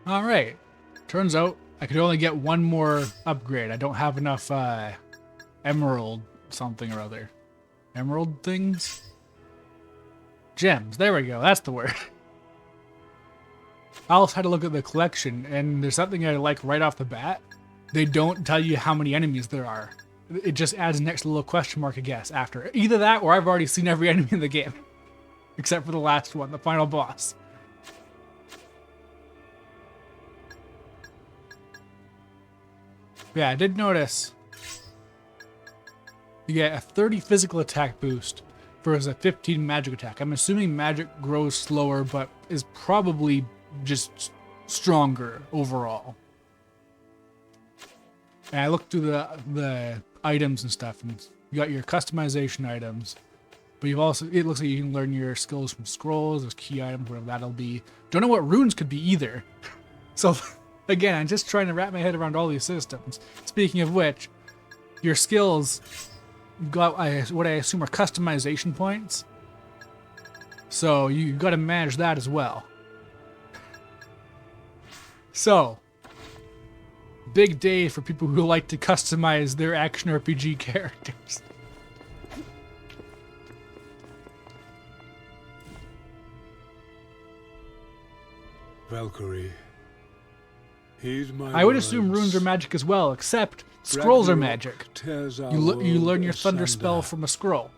Alright. Turns out I could only get one more upgrade. I don't have enough emerald something or other. Emerald things? Gems. There we go. That's the word. I also had to look at the collection, and there's something I like right off the bat. They don't tell you how many enemies there are. It just adds an extra little question mark, I guess, after. Either that, or I've already seen every enemy in the game. Except for the last one, the final boss. Yeah, I did notice you get a 30 physical attack boost versus a 15 magic attack. I'm assuming magic grows slower, but is probably just stronger overall. And I looked through the items and stuff, and you got your customization items, but you've also, it looks like you can learn your skills from scrolls, there's key items, whatever that'll be. Don't know what runes could be either. So again, I'm just trying to wrap my head around all these systems. Speaking of which, your skills got what I assume are customization points. So you got to manage that as well. So, big day for people who like to customize their action RPG characters. Valkyrie. Heed my I would words. assume runes are magic as well, except scrolls are magic. Tears our You learn your world thunder asunder. spell from a scroll.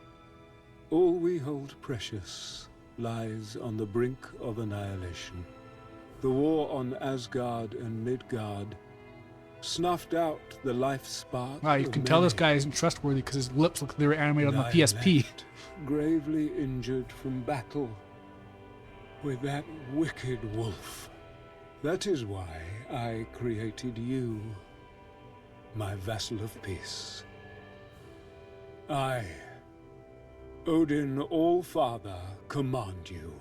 All we hold precious lies on the brink of annihilation. The war on Asgard and Midgard snuffed out the life spark. Wow, you of can tell this many. guy isn't trustworthy because his lips look like they were animated on the And I PSP. left, gravely injured from battle with that wicked wolf. That is why I created you, my vassal of peace. I, Odin All-Father, command you.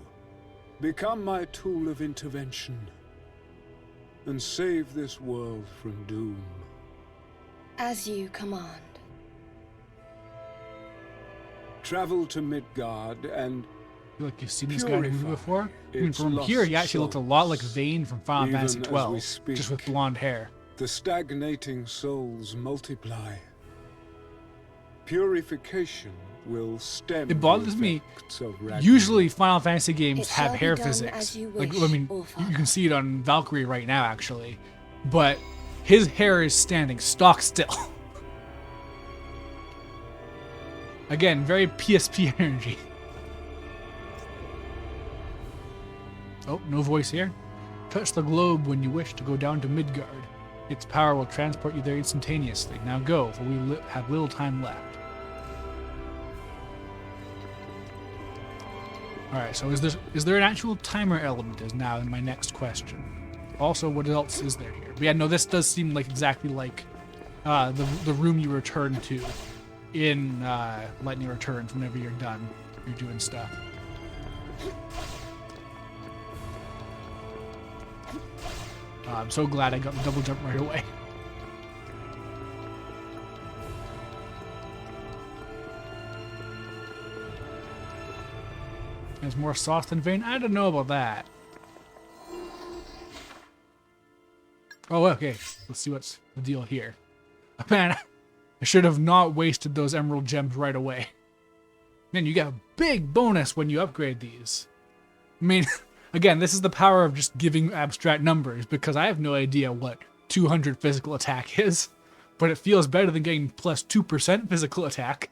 Become my tool of intervention and save this world from doom. As you command. Travel to Midgard and I feel like you've seen this guy in a movie purify before. I mean, its from lost here, he actually looked a lot like souls, Vayne from Final even Fantasy as we XII, speak. just with blonde hair. the stagnating souls multiply. Purification will stem It bothers the me. effects of Ragnarok. Usually, Final Fantasy games It have shall be hair done physics. as you Like, wish, I mean, All-Father. you can see it on Valkyrie right now, actually. But his hair is standing stock still. Again, very PSP energy. Oh, no voice here. Touch the globe when you wish to go down to Midgard. Its power will transport you there instantaneously. Now go, for we have little time left. Alright, so is there an actual timer element is now in my next question. Also, what else is there here? But yeah, no, this does seem like exactly like the room you return to in Lightning Returns whenever you're done. You're doing stuff. I'm so glad I got the double jump right away. There's more sauce than Vayne? I don't know about that. Oh, okay. Let's see what's the deal here. Man, I should have not wasted those emerald gems right away. Man, you get a big bonus when you upgrade these. I mean, again, this is the power of just giving abstract numbers, because I have no idea what 200 physical attack is, but it feels better than getting plus 2% physical attack.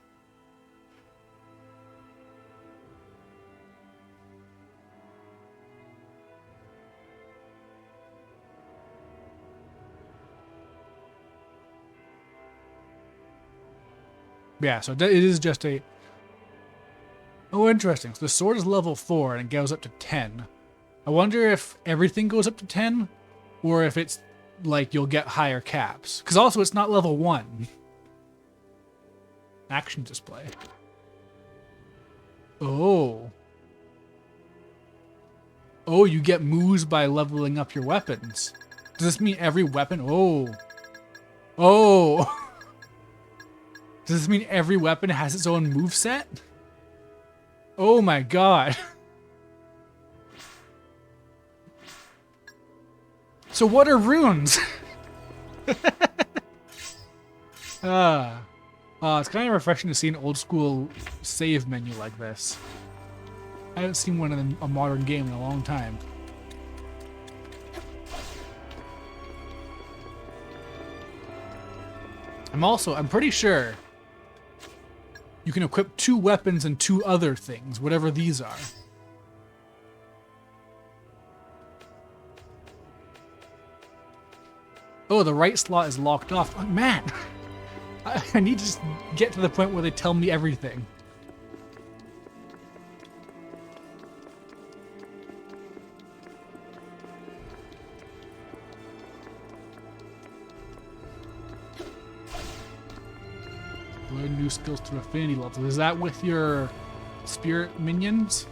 Yeah, so it is just a... Oh, interesting. So the sword is level 4 and it goes up to 10. I wonder if everything goes up to 10, or if it's like you'll get higher caps. Because also it's not level 1. Action display. Oh. Oh, you get moves by leveling up your weapons. Does this mean every weapon? Oh. Oh. Does this mean every weapon has its own moveset? Oh my god. So what are runes? It's kind of refreshing to see an old school save menu like this. I haven't seen one in a modern game in a long time. I'm pretty sure you can equip 2 weapons and 2 other things, whatever these are. Oh, the right slot is locked off. Oh, man! I need to just get to the point where they tell me everything. Learn new skills to affinity levels. Is that with your spirit minions?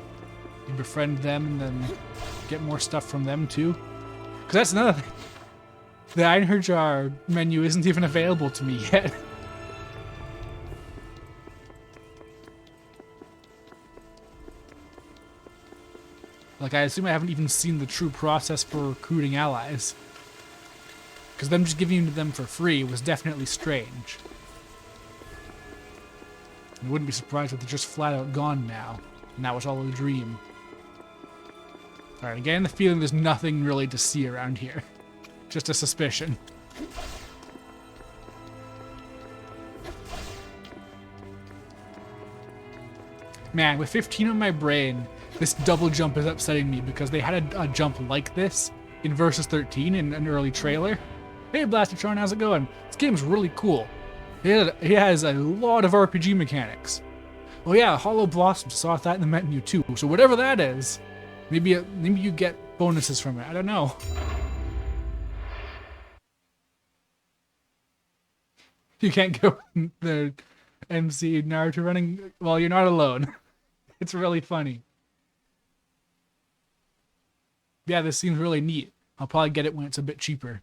You befriend them and then get more stuff from them too? Because that's another thing. The Einherjar menu isn't even available to me yet. Like, I assume I haven't even seen the true process for recruiting allies. Because them just giving them for free was definitely strange. I wouldn't be surprised if they're just flat out gone now. And that was all a dream. Alright, I'm getting the feeling there's nothing really to see around here. Just a suspicion. Man, with 15 on my brain, this double jump is upsetting me because they had a jump like this in Versus 13 in an early trailer. Hey Blastertron, how's it going? This game's really cool. It has a lot of RPG mechanics. Oh yeah, Hollow Blossom, saw that in the menu too. So whatever that is, maybe you get bonuses from it. I don't know. You can't go in the MC Naruto running. Well, you're not alone. It's really funny. Yeah, this seems really neat. I'll probably get it when it's a bit cheaper.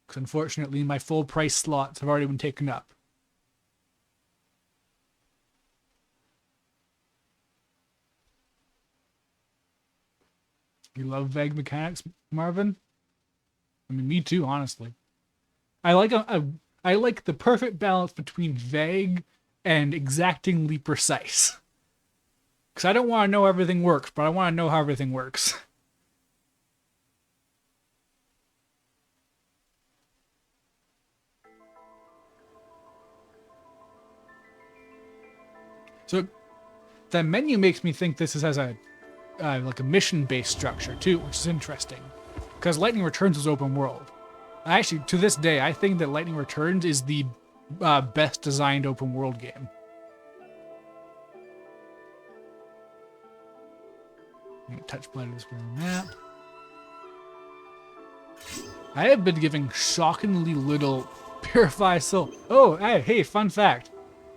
Because unfortunately, my full price slots have already been taken up. You love vague mechanics, Marvin? I mean, me too, honestly. I like the perfect balance between vague and exactingly precise. Because I don't want to know everything works, but I want to know how everything works. So, the menu makes me think this has a like a mission-based structure too, which is interesting. Because Lightning Returns is open world. Actually, to this day, I think that Lightning Returns is the best designed open world game. Touch blade of this map. I have been giving shockingly little Purify Soul. Oh, hey, fun fact.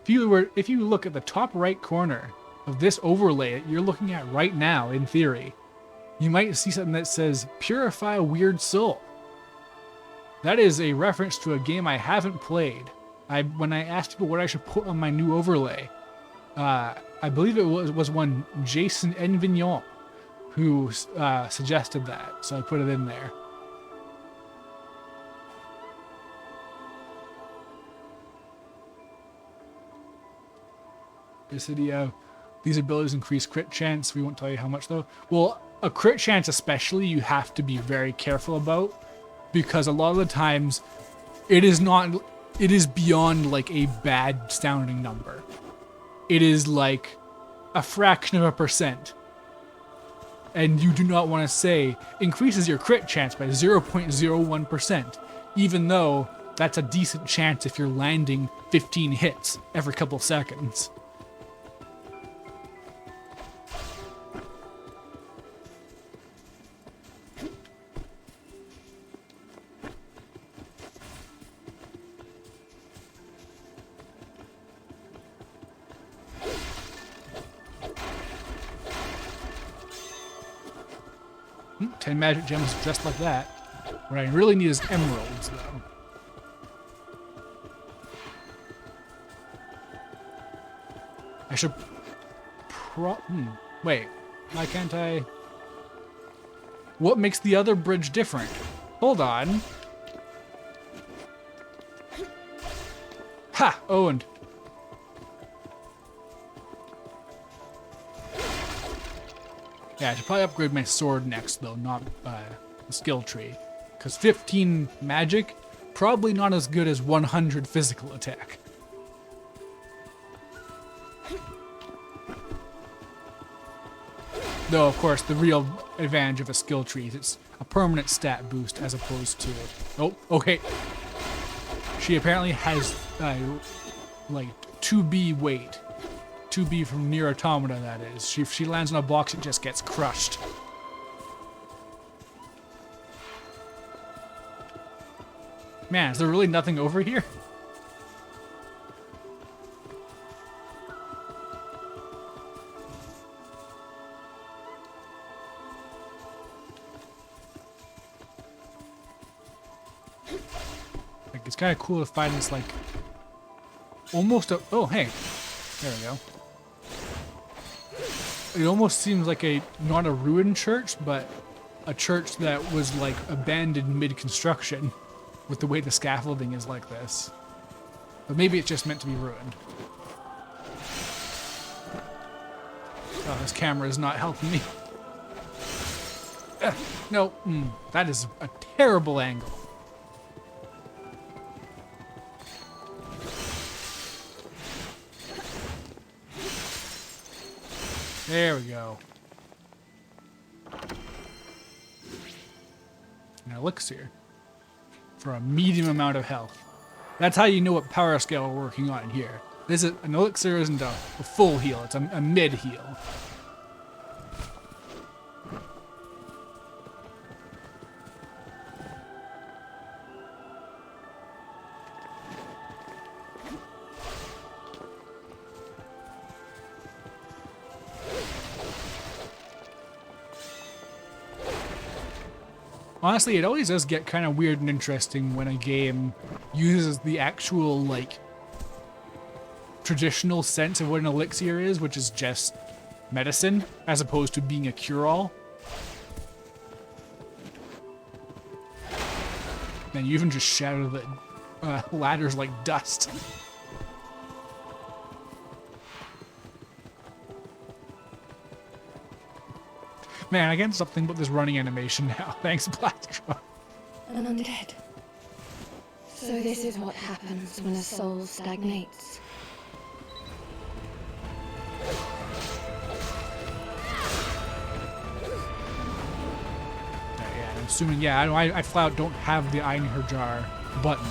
If you look at the top right corner of this overlay that you're looking at right now, in theory, you might see something that says Purify a Weird Soul. That is a reference to a game I haven't played. When I asked people what I should put on my new overlay, I believe it was one Jason Envignon who suggested that, so I put it in there. These abilities increase crit chance. We won't tell you how much though. Well, a crit chance especially, you have to be very careful about, because a lot of the times it is beyond like a bad sounding number. It is like a fraction of a percent. And you do not want to say increases your crit chance by 0.01%, even though that's a decent chance if you're landing 15 hits every couple seconds. Ten magic gems just like that. What I really need is emeralds, though. I should wait, why can't I... What makes the other bridge different? Hold on. Ha! Owned. Yeah, I should probably upgrade my sword next, though, not the skill tree. Because 15 magic, probably not as good as 100 physical attack. Though, of course, the real advantage of a skill tree is it's a permanent stat boost as opposed to... Oh, okay. She apparently has, like, 2B weight. 2B from Near Automata, that is. If she lands on a box, it just gets crushed. Man, is there really nothing over here? Like, it's kind of cool to find this, like, almost a... Oh, hey. There we go. It almost seems like not a ruined church, but a church that was, like, abandoned mid-construction with the way the scaffolding is like this. But maybe it's just meant to be ruined. Oh, this camera is not helping me. No, that is a terrible angle. There we go. An elixir for a medium amount of health. That's how you know what power scale we're working on here. An elixir isn't a full heal, it's a mid heal. Honestly, it always does get kind of weird and interesting when a game uses the actual, like, traditional sense of what an elixir is, which is just medicine, as opposed to being a cure-all. Man, you even just shattered the ladders like dust. Man, I can't stop thinking about this running animation now. Thanks, Blastro. An undead. So this is what happens when a soul stagnates. Yeah, I'm assuming, yeah, I flat out don't have the eye in her jar button.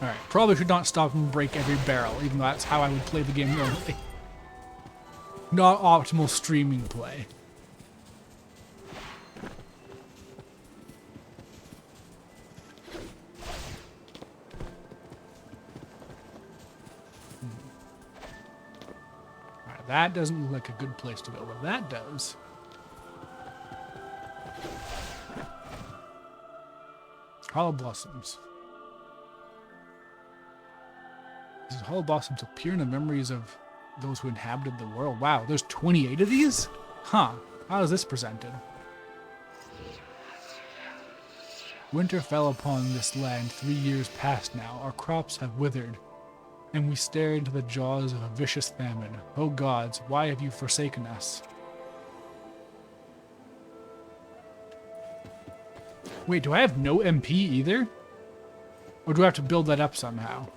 Alright, probably should not stop and break every barrel, even though that's how I would play the game normally. Not optimal streaming play. Alright, that doesn't look like a good place to go, but that does. Hollow Blossoms. These hollow blossoms appear in the memories of those who inhabited the world. Wow, there's 28 of these? Huh, how is this presented? Winter fell upon this land 3 years past now. Our crops have withered, and we stare into the jaws of a vicious famine. O gods, why have you forsaken us? Wait, do I have no MP either? Or do I have to build that up somehow?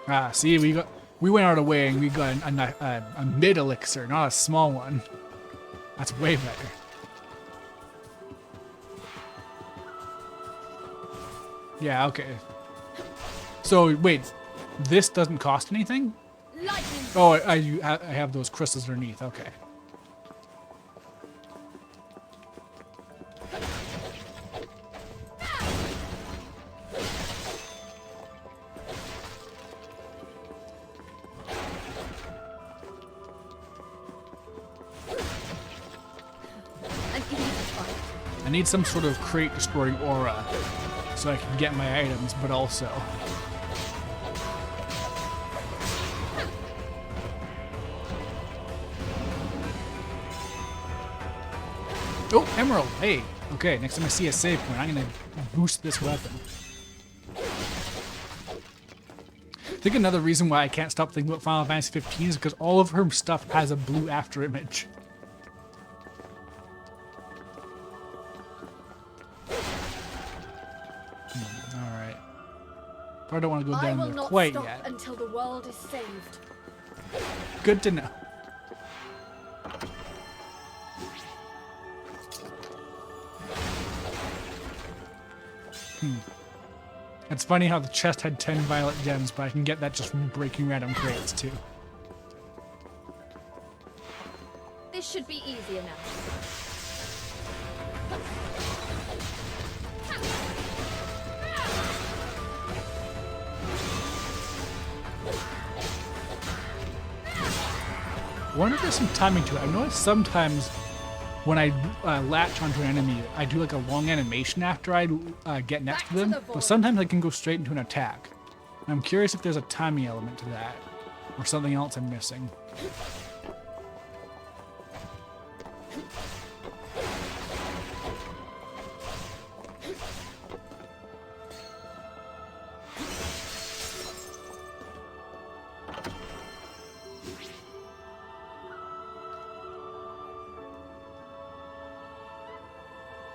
Ah, see, we went out of the way and we got a mid elixir, not a small one. That's way better. Yeah, okay. So wait, this doesn't cost anything? Lightning. Oh, I have those crystals underneath. Okay. An easy fight. I need some sort of crate destroying aura so I can get my items, but also. Oh, emerald! Hey! Okay, next time I see a save point, I'm gonna boost this weapon. I think another reason why I can't stop thinking about Final Fantasy 15 is because all of her stuff has a blue after image. Alright. But I don't want to go I down will there not quite stop yet. until the world is saved. Good to know. It's funny how the chest had 10 violet gems, but I can get that just from breaking random crates too. This should be easier now. I wonder if there's some timing to it. I noticed sometimes when I latch onto an enemy, I do like a long animation after I get next to them, but sometimes I can go straight into an attack. I'm curious if there's a timing element to that, or something else I'm missing.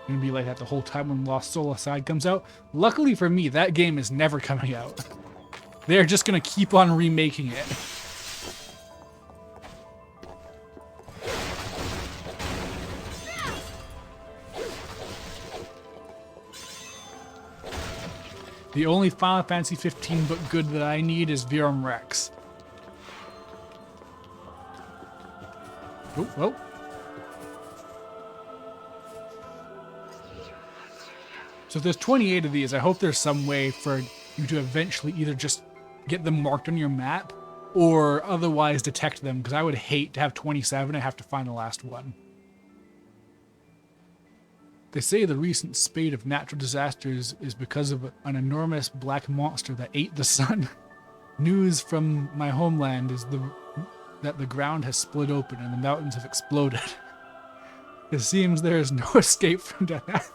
Gonna be like that the whole time when Lost Soul Aside comes out. Luckily for me, that game is never coming out. They're just gonna keep on remaking it. The only Final Fantasy 15 book good that I need is Virum Rex. Oh, well. So if there's 28 of these, I hope there's some way for you to eventually either just get them marked on your map or otherwise detect them, because I would hate to have 27 and have to find the last one. They say the recent spate of natural disasters is because of an enormous black monster that ate the sun. News from my homeland is that the ground has split open and the mountains have exploded. It seems there is no escape from death.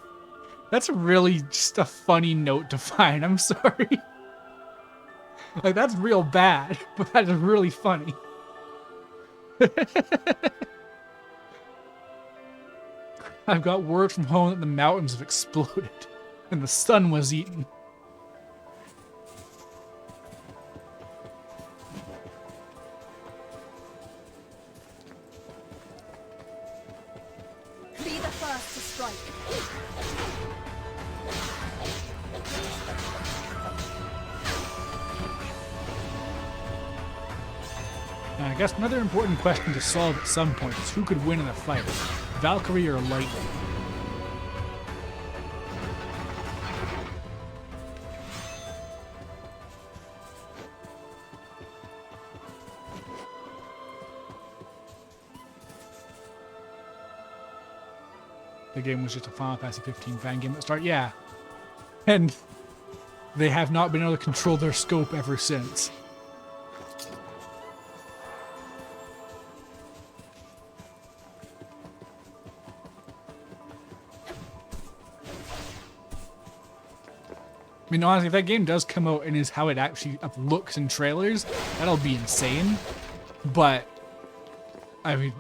That's really just a funny note to find. I'm sorry. Like, that's real bad, but that is really funny. I've got word from home that the mountains have exploded and the sun was eaten. Be the first to strike. And I guess another important question to solve at some point is who could win in a fight, Valkyrie or Lightning? The game was just a Final Fantasy 15 fan game at the start, yeah. And they have not been able to control their scope ever since. I mean, honestly, if that game does come out and is how it actually looks in trailers, that'll be insane. But, I mean,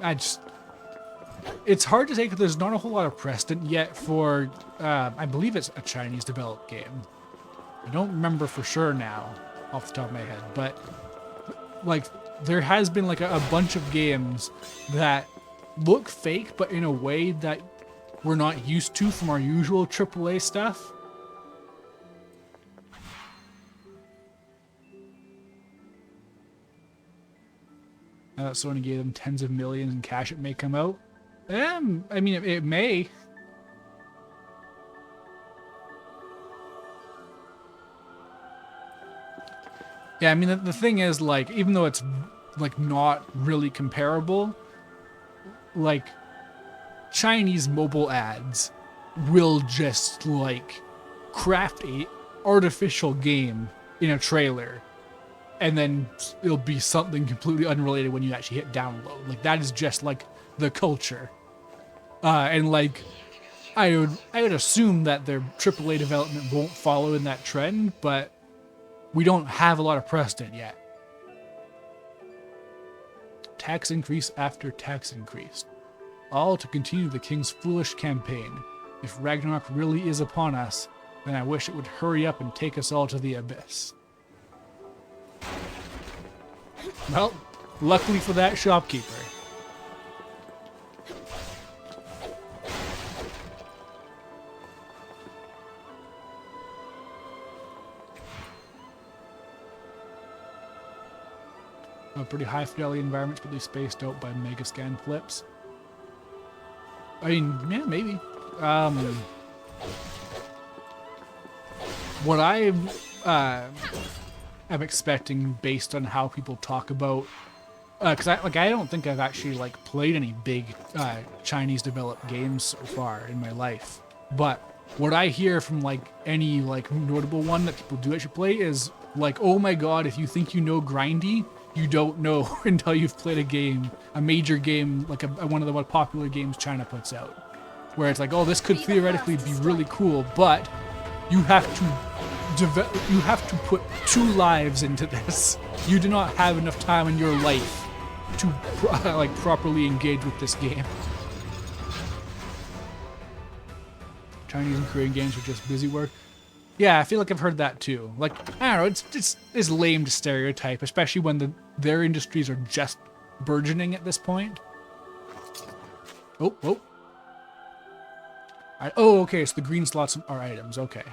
it's hard to say because there's not a whole lot of precedent yet for, I believe it's a Chinese developed game. I don't remember for sure now. off the top of my head, but like there has been like a bunch of games that look fake, but in a way that we're not used to from our usual AAA stuff. Sony gave them tens of millions in cash. It may come out. I mean, it may. Yeah, I mean, the thing is, like, even though it's, like, not really comparable, like, Chinese mobile ads will just, like, craft a artificial game in a trailer, and then it'll be something completely unrelated when you actually hit download. Like, that is just, like, the culture. And, like, I would assume that their AAA development won't follow in that trend, but we don't have a lot of precedent yet. Tax increase after tax increase. All to continue the king's foolish campaign. If Ragnarok really is upon us, then I wish it would hurry up and take us all to the abyss. Well, luckily for that shopkeeper. Pretty high fidelity environments, really spaced out by mega scan flips. I mean, yeah, maybe. What I am expecting, based on how people talk about, because I don't think I've actually like played any big Chinese developed games so far in my life, but what I hear from like any like notable one that people do actually play is like, oh my god, if you think you know grindy, you don't know until you've played a game, a major game, like one of the more popular games China puts out, where it's like, oh, this could theoretically be really cool, but you have to put 2 lives into this. You do not have enough time in your life to like properly engage with this game. Chinese and Korean games are just busy work. Yeah, I feel like I've heard that too. Like, I don't know, it's lame to stereotype, especially when their industries are just burgeoning at this point. Oh. Oh, okay, so the green slots are items, okay.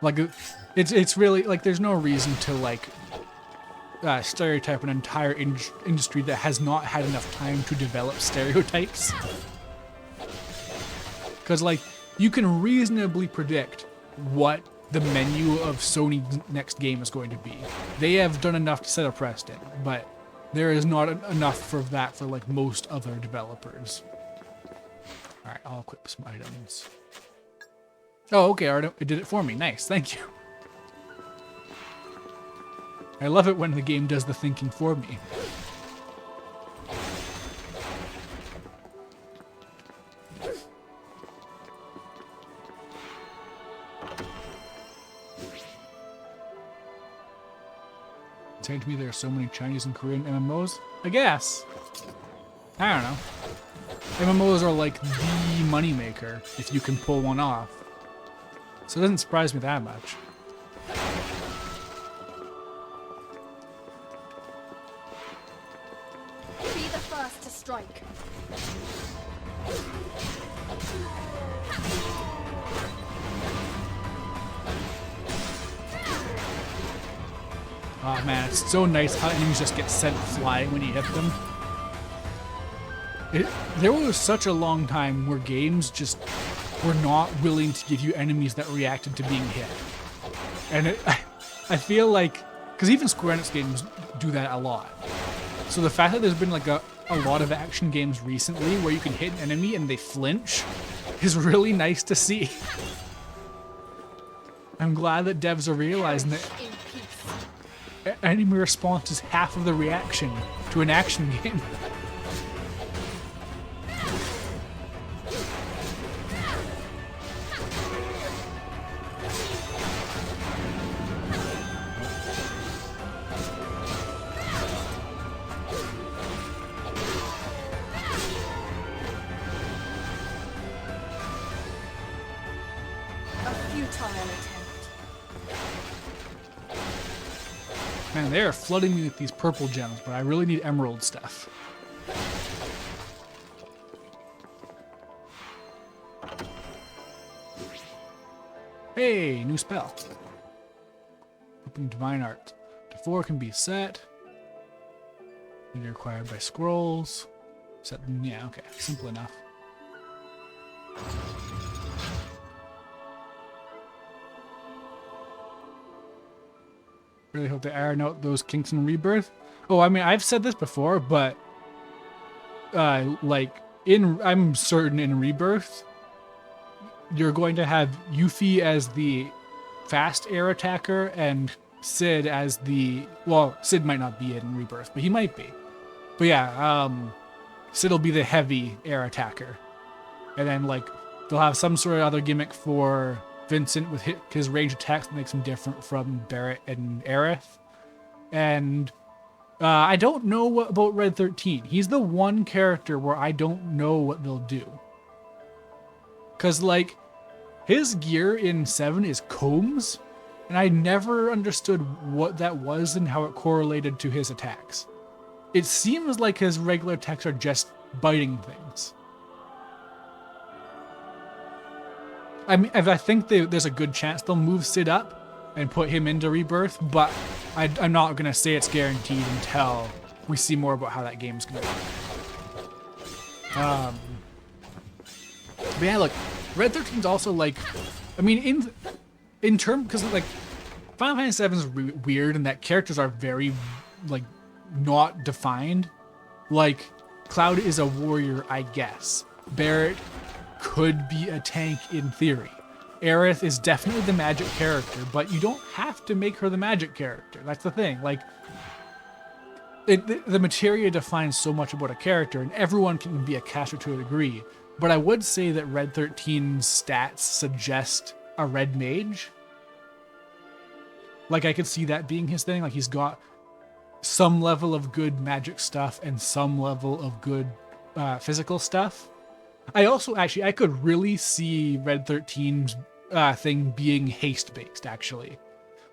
Like, it's really, like, there's no reason to, like, stereotype an entire industry that has not had enough time to develop stereotypes. Because, like, you can reasonably predict what the menu of Sony's next game is going to be. They have done enough to set a precedent, but there is not enough for that for like most other developers. Alright, I'll equip some items. Oh, okay, it did it for me. Nice, thank you. I love it when the game does the thinking for me. Saying to me there are so many Chinese and Korean MMOs? I guess. I don't know. MMOs are like the moneymaker if you can pull one off. So it doesn't surprise me that much. Be the first to strike. Oh man, it's so nice how enemies just get sent flying when you hit them. There was such a long time where games just were not willing to give you enemies that reacted to being hit. And I feel like, because even Square Enix games do that a lot. So the fact that there's been like a lot of action games recently where you can hit an enemy and they flinch is really nice to see. I'm glad that devs are realizing that enemy response is half of the reaction to an action game. A futile attempt. Man, they are flooding me with these purple gems, but I really need emerald stuff. Hey, new spell. Open Divine Art. The 4 can be set. They're required by scrolls. Set them, yeah, okay, simple enough. Really hope they iron out those kinks in Rebirth. Oh, I mean, I've said this before, but like I'm certain in Rebirth, you're going to have Yuffie as the fast air attacker and Sid as the, well, Sid might not be in Rebirth, but he might be. But yeah, Sid will be the heavy air attacker, and then like they'll have some sort of other gimmick for Vincent with his range attacks that makes him different from Barrett and Aerith. And I don't know what about Red 13. He's the one character where I don't know what they'll do. Because, like, his gear in 7 is combs, and I never understood what that was and how it correlated to his attacks. It seems like his regular attacks are just biting things. I mean, I think there's a good chance they'll move Sid up and put him into Rebirth, but I'm not going to say it's guaranteed until we see more about how that game's going to work. But yeah, look, Red 13's also like, I mean, in term, because like Final Fantasy VII is weird in that characters are very like not defined. Like Cloud is a warrior, I guess. Barrett could be a tank in theory. Aerith is definitely the magic character, but you don't have to make her the magic character. That's the thing. Like, the materia defines so much about a character, and everyone can be a caster to a degree. But I would say that Red 13's stats suggest a red mage. Like, I could see that being his thing. Like, he's got some level of good magic stuff and some level of good physical stuff. I also I could really see Red 13's thing being haste based, actually.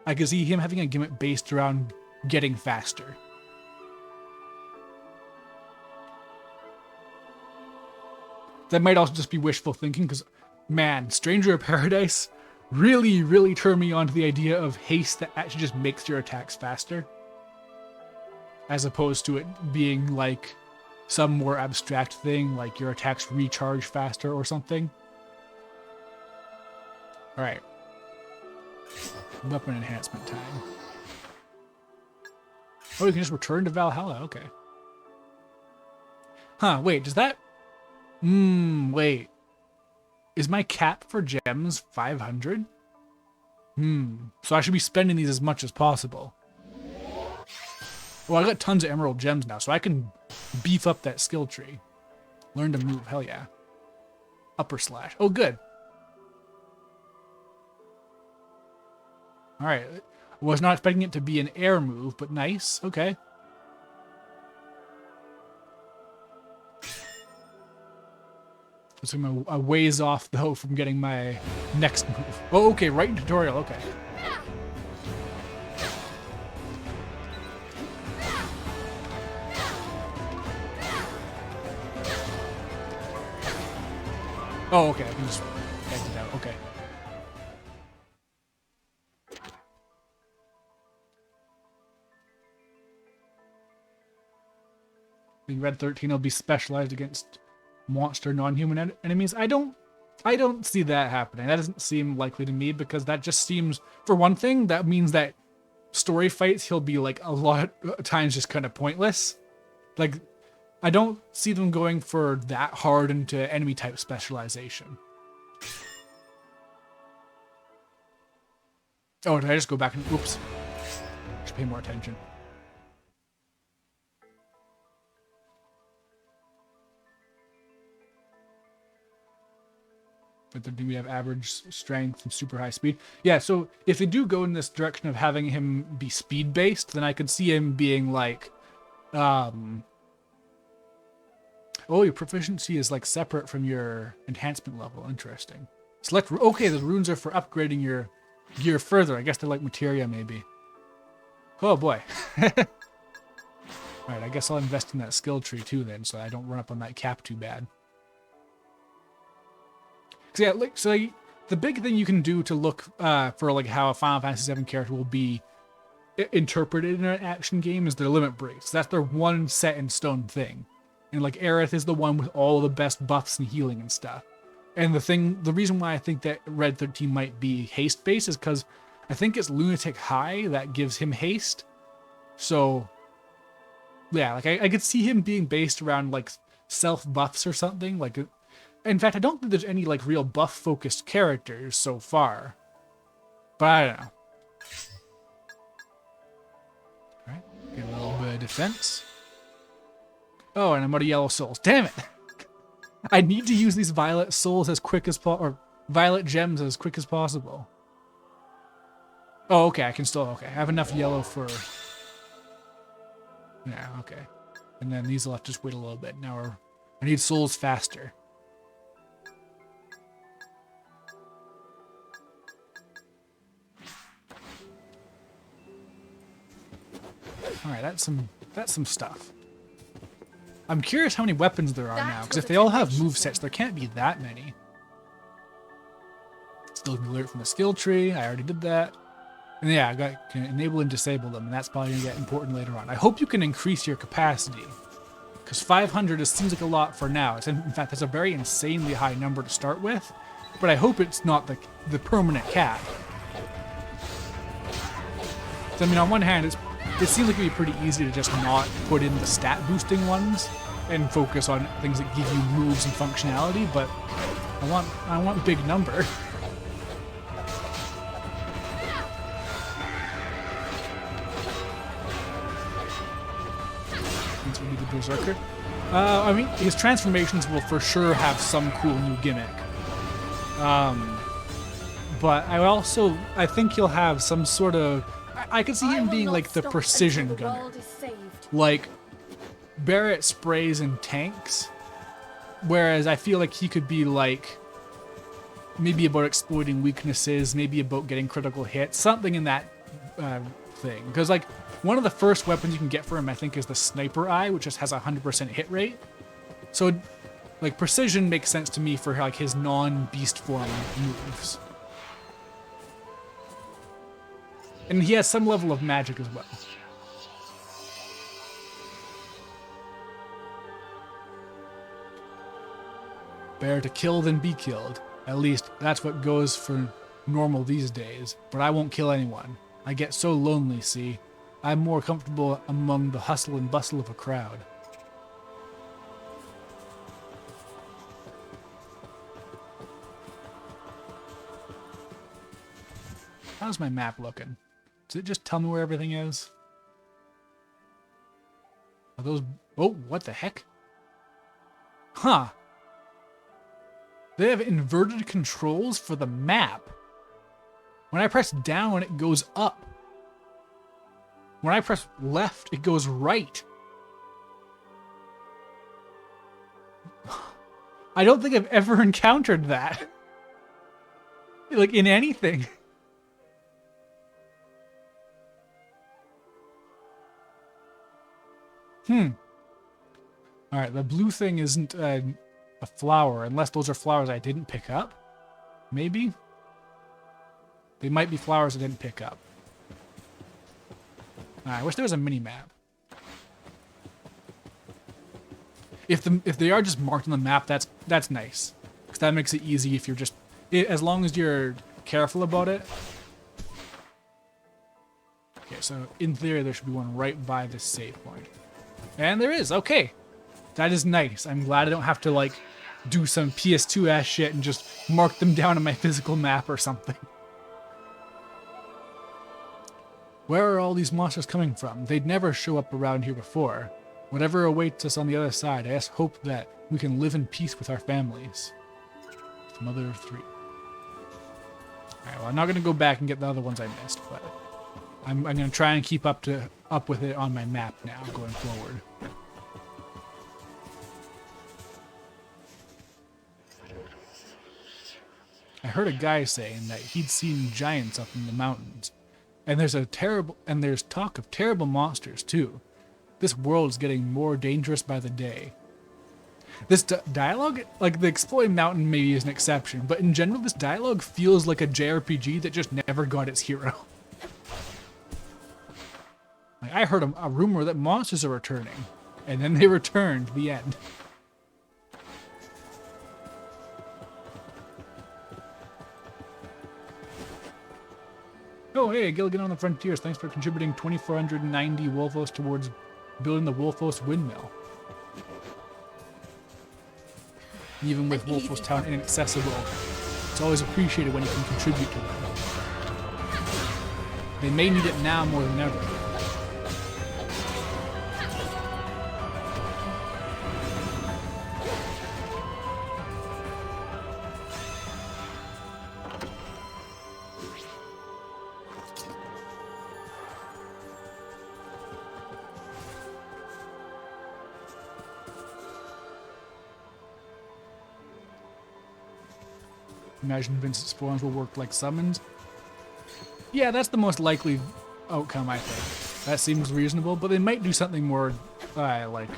I could see him having a gimmick based around getting faster. That might also just be wishful thinking, because, man, Stranger of Paradise really, really turned me on to the idea of haste that actually just makes your attacks faster. As opposed to it being like some more abstract thing, like your attacks recharge faster or something. Alright. Weapon enhancement time. Oh, you can just return to Valhalla, okay. Huh, wait, does that... wait. Is my cap for gems 500? So I should be spending these as much as possible. Well, I got tons of emerald gems now, so I can beef up that skill tree. Learn to move, hell yeah. Upper slash. Oh, good. Alright. Was not expecting it to be an air move, but nice. Okay. So I'm a ways off, though, from getting my next move. Oh, okay, right in tutorial, okay. Oh, okay, I can just exit out, okay. The Red 13 will be specialized against monster non-human enemies. I don't see that happening. That doesn't seem likely to me, because that just seems, for one thing, that means that story fights he'll be like a lot of times just kind of pointless. Like, I don't see them going for that hard into enemy type specialization. Oh, did I just go back and oops. Should pay more attention. But then we have average strength and super high speed. Yeah, so if they do go in this direction of having him be speed based, then I could see him being like, oh, your proficiency is like separate from your enhancement level. Interesting. Select. Okay, the runes are for upgrading your. gear further. I guess they're like materia, maybe. Oh boy. Alright, I guess I'll invest in that skill tree too then, so I don't run up on that cap too bad. So yeah, the big thing you can do to look for like how a Final Fantasy VII character will be interpreted in an action game is their limit breaks. That's their one set in stone thing. And like Aerith is the one with all the best buffs and healing and stuff. And the reason why I think that Red 13 might be haste based is because I think it's Lunatic High that gives him haste. So yeah, like I could see him being based around like self buffs or something. Like, in fact, I don't think there's any like real buff focused characters so far. But I don't know. All right, get a little bit of defense. Oh, and I'm out of yellow souls. Damn it! I need to use these violet souls as quick as or violet gems as quick as possible. Oh, okay, I can still, okay. I have enough yellow for... Yeah, okay. And then these will have to just wait a little bit. Now I need souls faster. Alright, that's some stuff. I'm curious how many weapons there are now, because if they all have movesets, there can't be that many. Still can alert from the skill tree. I already did that. And yeah, can enable and disable them, and that's probably going to get important later on. I hope you can increase your capacity, because 500 seems like a lot for now. In fact, that's a very insanely high number to start with, but I hope it's not the permanent cap. So, I mean, on one hand, it seems like it would be pretty easy to just not put in the stat boosting ones and focus on things that give you moves and functionality, but I want big number. Since we need the Berserker. I mean, his transformations will for sure have some cool new gimmick. But I think he'll have some sort of... I could see him being like the precision gunner. Like, Barrett sprays and tanks. Whereas I feel like he could be like... maybe about exploiting weaknesses, maybe about getting critical hits, something in that thing. Because like, one of the first weapons you can get for him, I think, is the Sniper Eye, which just has a 100% hit rate. So, like, precision makes sense to me for like his non-beast form moves. And he has some level of magic as well. Better to kill than be killed. At least that's what goes for normal these days. But I won't kill anyone. I get so lonely, see. I'm more comfortable among the hustle and bustle of a crowd. How's my map looking? Does it just tell me where everything is? Are those... Oh, what the heck? Huh. They have inverted controls for the map. When I press down, it goes up. When I press left, it goes right. I don't think I've ever encountered that. Like, in anything. Alright, the blue thing isn't a flower, unless those are flowers I didn't pick up. Maybe? They might be flowers I didn't pick up. I wish there was a mini-map. If they are just marked on the map, that's nice. Because that makes it easy if you're just... as long as you're careful about it. Okay, so in theory there should be one right by this save point. And there is, okay. That is nice. I'm glad I don't have to, like, do some PS2-ass shit and just mark them down on my physical map or something. Where are all these monsters coming from? They'd never show up around here before. Whatever awaits us on the other side, I just hope that we can live in peace with our families. Mother of 3. Alright, well, I'm not going to go back and get the other ones I missed, but I'm going to try and keep up with it on my map now, going forward. I heard a guy saying that he'd seen giants up in the mountains. And there's talk of terrible monsters too. This world is getting more dangerous by the day. This dialogue, like the Exploring Mountain maybe is an exception, but in general this dialogue feels like a JRPG that just never got its hero. Like, I heard a rumor that monsters are returning, and then they returned, the end. Oh hey, Gilligan on the Frontiers, thanks for contributing 2,490 Wolfos towards building the Wolfos windmill. Even with Wolfos Town inaccessible, it's always appreciated when you can contribute to them. They may need it now more than ever. Imagine Vincent's spawns will work like summons. Yeah, that's the most likely outcome, I think. That seems reasonable, but they might do something more, like,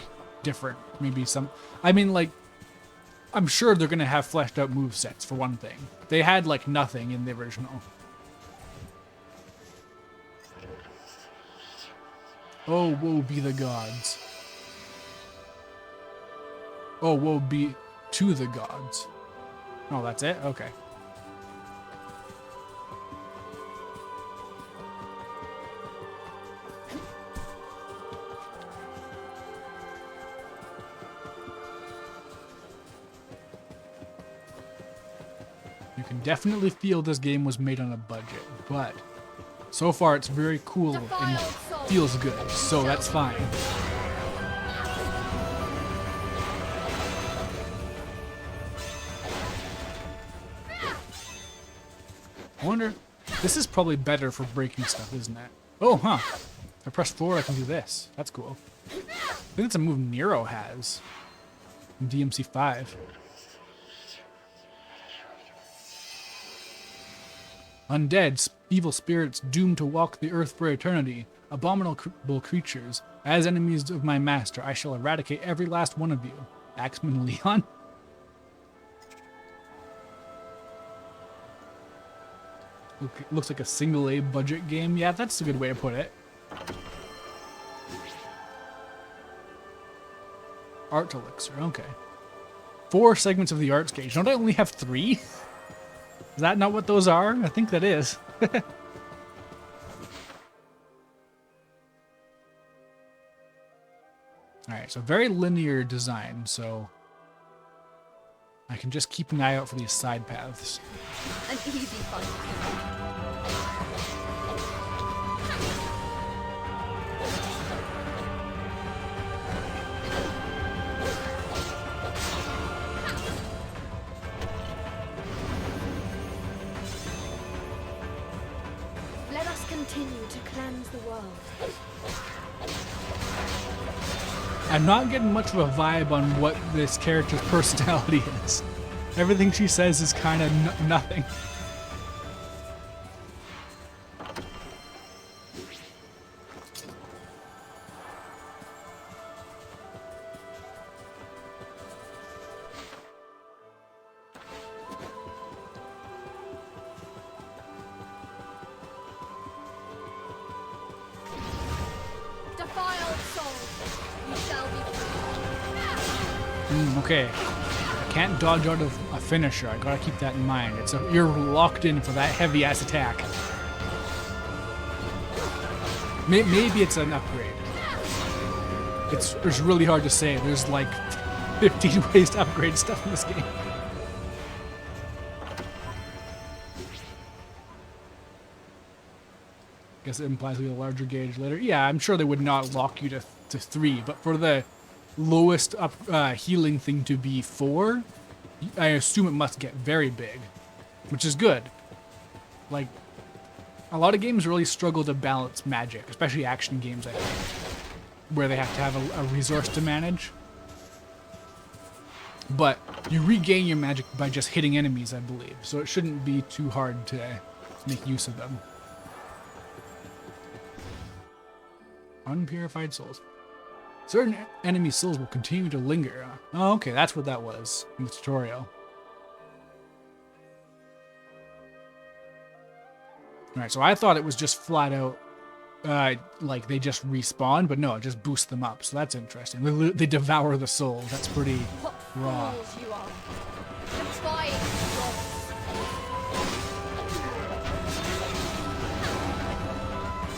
different. Maybe some... I mean, like, I'm sure they're going to have fleshed out movesets, for one thing. They had, like, nothing in the original. Oh, woe be the gods. Oh, woe be to the gods. Oh, that's it? Okay. You can definitely feel this game was made on a budget, but so far it's very cool and feels good, so that's fine. I wonder, this is probably better for breaking stuff, isn't it? Oh, huh. If I press 4, I can do this. That's cool. I think it's a move Nero has in DMC 5. Undead, evil spirits doomed to walk the earth for eternity, abominable creatures. As enemies of my master, I shall eradicate every last one of you. Axeman Leon? Looks like a single A budget game. Yeah, that's a good way to put it. Art elixir, okay. 4 segments of the arts gauge. Don't I only have 3? Is that not what those are? I think that is. Alright, so very linear design, so I can just keep an eye out for these side paths. An easy fight. Let us continue to cleanse the world. I'm not getting much of a vibe on what this character's personality is. Everything she says is kind of nothing. Okay, I can't dodge out of a finisher. I gotta keep that in mind. You're locked in for that heavy ass attack. Maybe it's an upgrade. It's really hard to say. There's like 15 ways to upgrade stuff in this game. Guess it implies we have a larger gauge later. Yeah, I'm sure they would not lock you to 3, but for the lowest healing thing to be 4, I assume it must get very big, which is good. Like, a lot of games really struggle to balance magic, especially action games, I think, where they have to have a resource to manage. But You regain your magic by just hitting enemies, I believe. So it shouldn't be too hard to make use of them. Unpurified souls. Certain enemy souls will continue to linger. Oh, okay, that's what that was in the tutorial. Alright, so I thought it was just flat out, like they just respawn, but no, it just boosts them up. So that's interesting. They devour the soul. That's pretty raw. You are. Defying gods.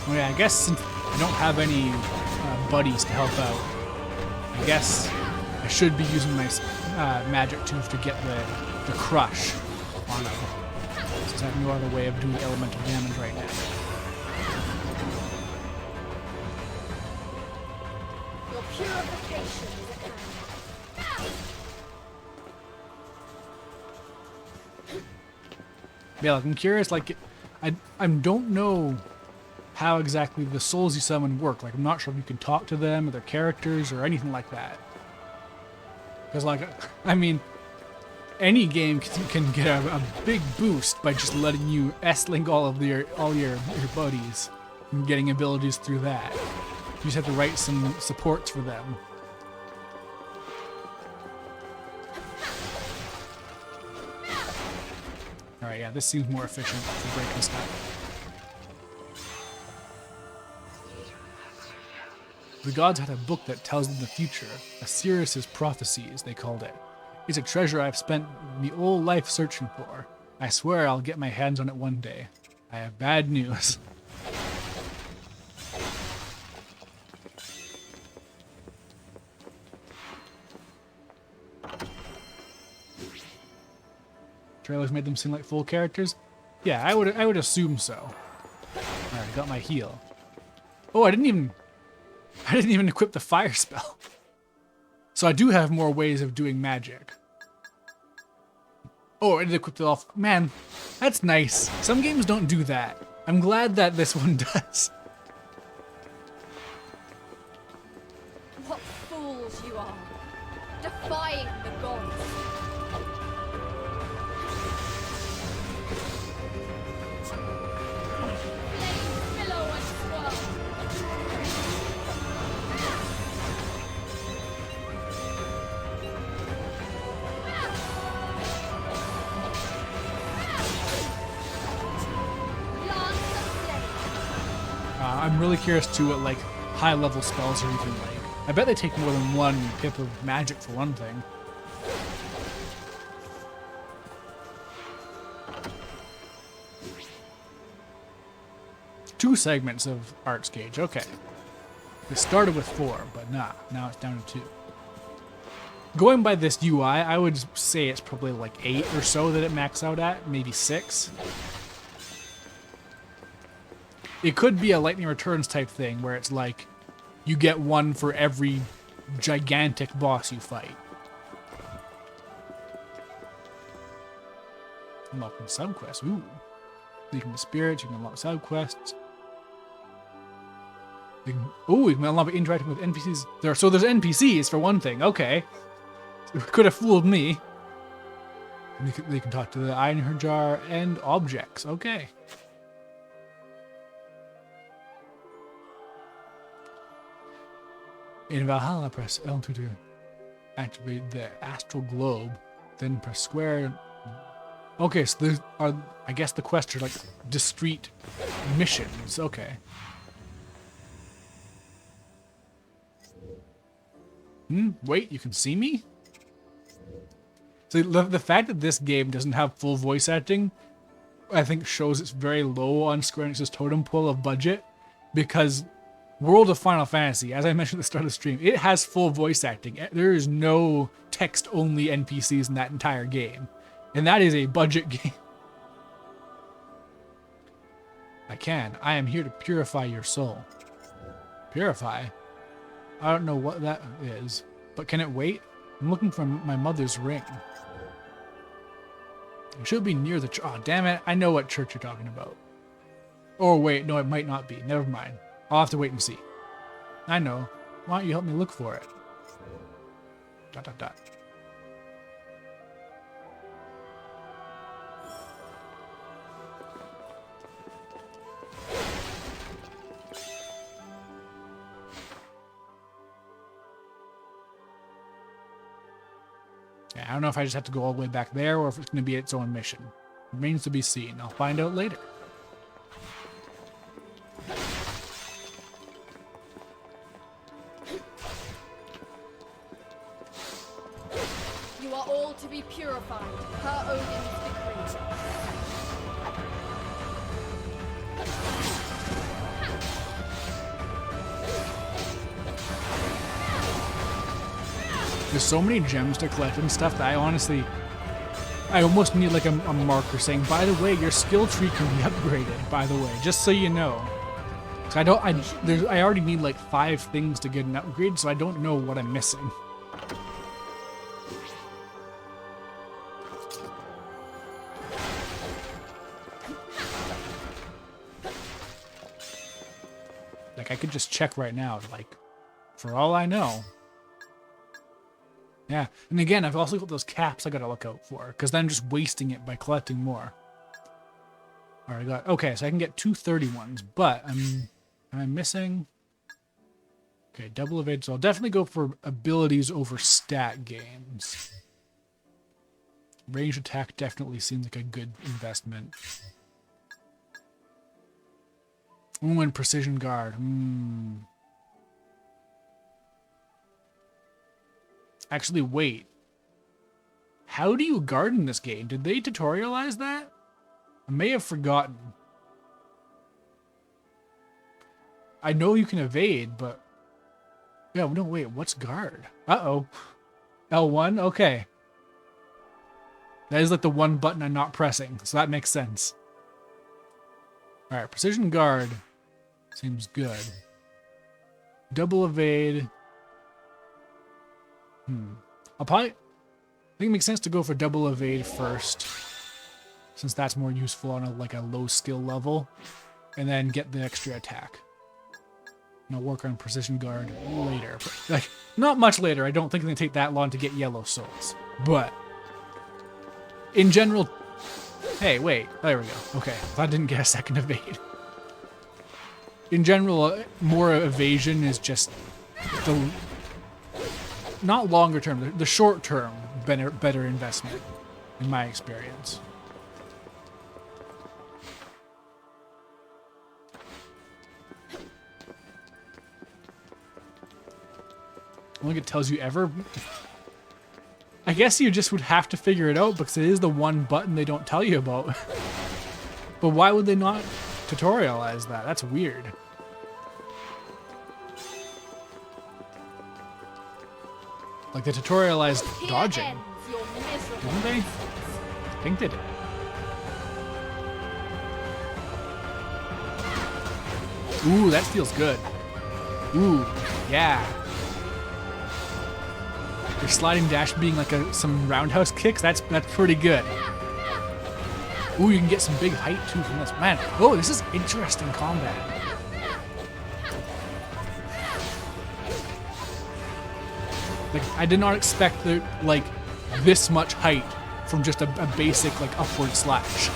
Oh yeah, I guess since I don't have any buddies to help out, I guess I should be using my magic tools to get the crush on them. Since I have no other way of doing elemental damage right now. Your purification is at hand. Yeah, like, I'm curious, like, I don't know how exactly the souls you summon work. Like, I'm not sure if you can talk to them or their characters or anything like that. Because, like, I mean, any game can get a big boost by just letting you S-link all your buddies and getting abilities through that. You just have to write some supports for them. Alright, yeah, this seems more efficient for breaking stuff. The gods had a book that tells them the future, Asirius' prophecies, they called it. It's a treasure I've spent the whole life searching for. I swear I'll get my hands on it one day. I have bad news. Trailers made them seem like full characters? Yeah, I would assume so. Alright, got my heal. Oh, I didn't even equip the fire spell. So I do have more ways of doing magic. Oh, I did equip it off. Man, that's nice. Some games don't do that. I'm glad that this one does. What fools you are. Defying the gods. Flames billow and swirl. I'm really curious too what like high level spells are even like. I bet they take more than one pip of magic for one thing. Two segments of Arts Gauge, okay. It started with 4, but nah, now it's down to 2. Going by this UI, I would say it's probably like 8 or so that it maxed out at, maybe 6. It could be a Lightning Returns type thing where it's like you get one for every gigantic boss you fight. Unlocking subquests. Ooh. Leaking the spirits, you can unlock subquests. Oh, you can unlock interacting with NPCs. So there's NPCs for one thing. Okay. Could have fooled me. And they can talk to the eye in her jar and objects. Okay. In Valhalla, press L2 to activate the astral globe, then press square. Okay, so there are, I guess the quests are like discrete missions. Okay. Wait, you can see me? So the fact that this game doesn't have full voice acting, I think shows it's very low on Square Enix's totem pole of budget, because World of Final Fantasy, as I mentioned at the start of the stream, it has full voice acting. There is no text-only NPCs in that entire game. And that is a budget game. I am here to purify your soul. Purify? I don't know what that is. But can it wait? I'm looking for my mother's ring. It should be near the church. Oh, damn it. I know what church you're talking about. Oh, wait. No, it might not be. Never mind. I'll have to wait and see. I know. Why don't you help me look for it? ... Yeah, I don't know if I just have to go all the way back there or if it's going to be its own mission. Remains to be seen. I'll find out later. You are all to be purified, per Odin's decree. There's so many gems to collect and stuff that I almost need like a marker saying, by the way, your skill tree can be upgraded, by the way, just so you know. So I already need like 5 things to get an upgrade, so I don't know what I'm missing. Like I could just check right now, like, for all I know. Yeah, and again, I've also got those caps I gotta look out for, because then I'm just wasting it by collecting more. Alright, okay, so I can get 231s, but am I missing? Okay, double evade, so I'll definitely go for abilities over stat gains. Ranged attack definitely seems like a good investment. Ooh, and precision guard. Actually, wait. How do you guard in this game? Did they tutorialize that? I may have forgotten. I know you can evade, but... Yeah, no, wait, what's guard? Uh-oh. L1? Okay. That is like the one button I'm not pressing, so that makes sense. Alright, precision guard seems good. Double evade... I think it makes sense to go for double evade first, since that's more useful on a low skill level, and then get the extra attack. And I'll work on precision guard later. Like, not much later. I don't think it's gonna take that long to get yellow souls. But in general, hey, wait, there we go. Okay, I didn't get a second evade. In general, more evasion is just the not longer term, the short term better investment, in my experience. I don't think it tells you ever. I guess you just would have to figure it out because it is the one button they don't tell you about. But why would they not tutorialize that? That's weird. Like, they tutorialized dodging. Didn't they? I think they did. Ooh, that feels good. Ooh, yeah. Your sliding dash being like some roundhouse kicks, that's pretty good. Ooh, you can get some big height too from this. Man, oh, this is interesting combat. Like, I did not expect this much height from just a basic upward slash.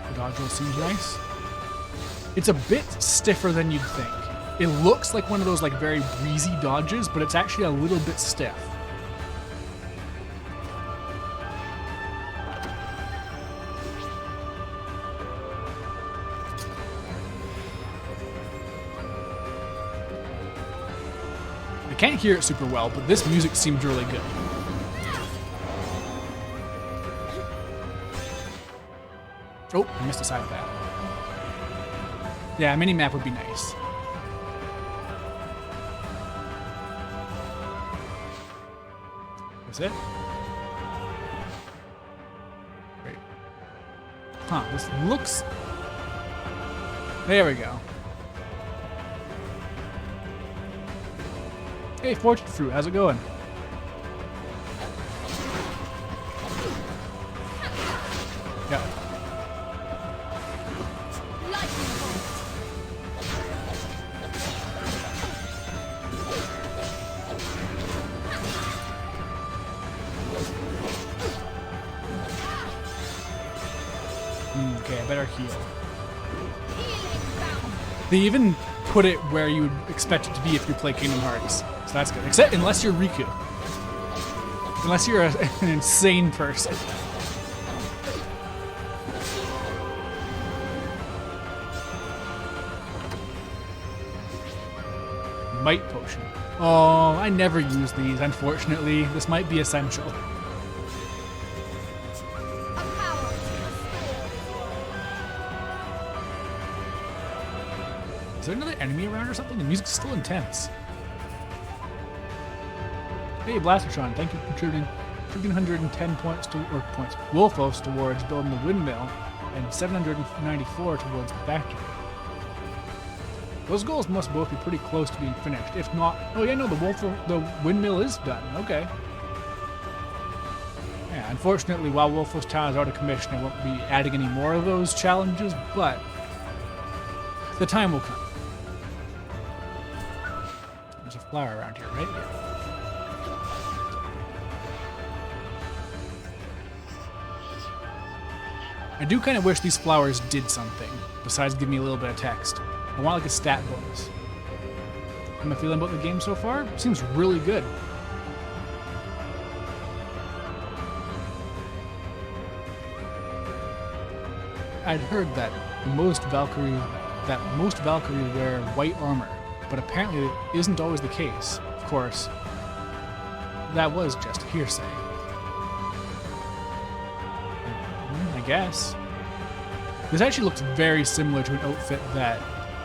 The dodge roll seems nice. It's a bit stiffer than you'd think. It looks like one of those very breezy dodges, but it's actually a little bit stiff. I can't hear it super well, but this music seems really good. Oh, I missed a side of that. Yeah, a mini-map would be nice. That's it? Great. Huh, this looks... There we go. Hey, Fortune Fruit, how's it going? Yeah. Okay, I better heal. They even put it where you would expect it to be if you play Kingdom Hearts. So that's good. Except unless you're Riku. Unless you're an insane person. Might potion. Oh, I never use these, unfortunately. This might be essential. Is there another enemy around or something? The music's still intense. Hey, Blastertron, thank you for contributing 1,510 points Wolfos towards building the windmill, and 794 towards the factory. Those goals must both be pretty close to being finished. If not, oh yeah, no, the windmill is done. Okay. Yeah, unfortunately, while Wolfos Town is out of commission, I won't be adding any more of those challenges, but the time will come. There's a flower around here, right? Yeah. I do kind of wish these flowers did something besides give me a little bit of text. I want like a stat bonus. How am I feeling about the game so far? Seems really good. I'd heard that most Valkyrie wear white armor, but apparently it isn't always the case. Of course, that was just hearsay. I guess. This actually looks very similar to an outfit that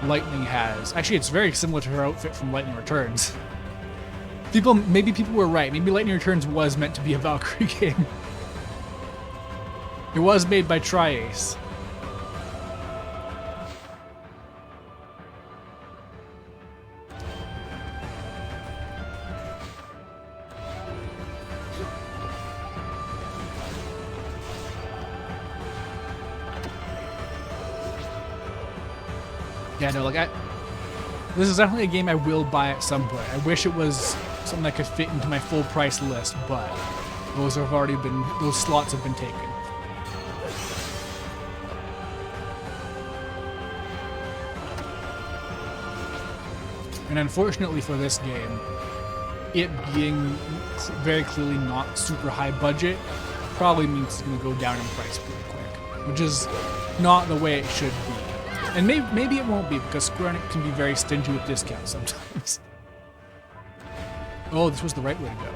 Lightning has. Actually, it's very similar to her outfit from Lightning Returns. Maybe people were right. Maybe Lightning Returns was meant to be a Valkyrie game. It was made by Tri-Ace. Yeah, no, this is definitely a game I will buy at some point. I wish it was something that could fit into my full price list, but those slots have been taken. And unfortunately for this game, it being very clearly not super high budget probably means it's going to go down in price pretty quick, which is not the way it should be. And maybe it won't be, because Square Enix can be very stingy with discounts sometimes. Oh, this was the right way to go.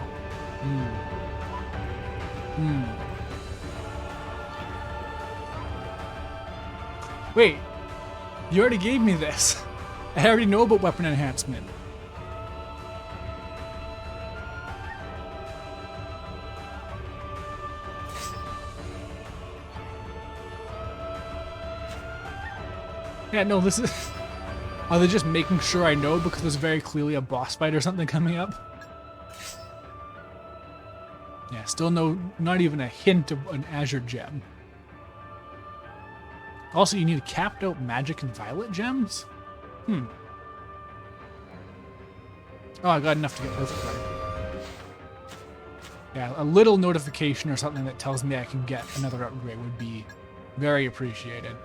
Wait, you already gave me this. I already know about weapon enhancement. Yeah, no, this is... Are they just making sure I know because there's very clearly a boss fight or something coming up? Yeah, still not even a hint of an Azure gem. Also, you need capped out magic and violet gems? Oh, I got enough to get perfect card. Yeah, a little notification or something that tells me I can get another upgrade would be very appreciated.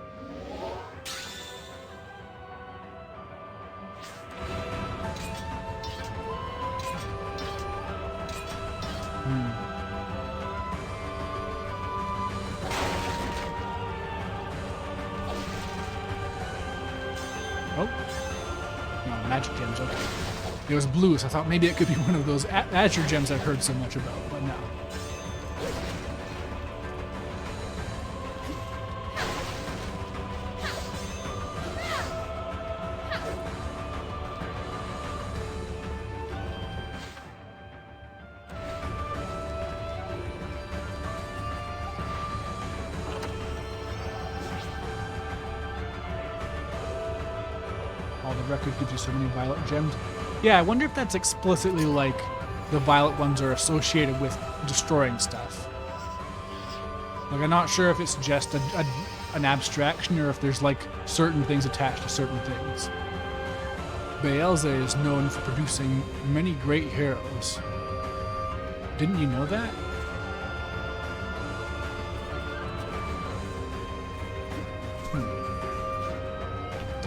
Oh. No, magic gems, okay. It was blue, so I thought maybe it could be one of those Azure gems I've heard so much about, but no. The record gives you so many violet gems. Yeah, I wonder if that's explicitly like the violet ones are associated with destroying stuff. Like, I'm not sure if it's just an abstraction or if there's like certain things attached to certain things. Beelze is known for producing many great heroes. Didn't you know that?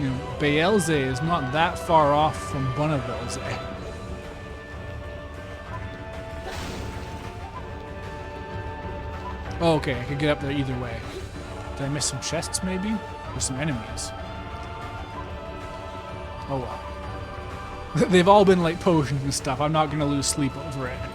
You know, Beelze is not that far off from Bonnevilze. Oh, okay, I could get up there either way. Did I miss some chests, maybe? Or some enemies? Oh well. They've all been like potions and stuff. I'm not gonna lose sleep over it.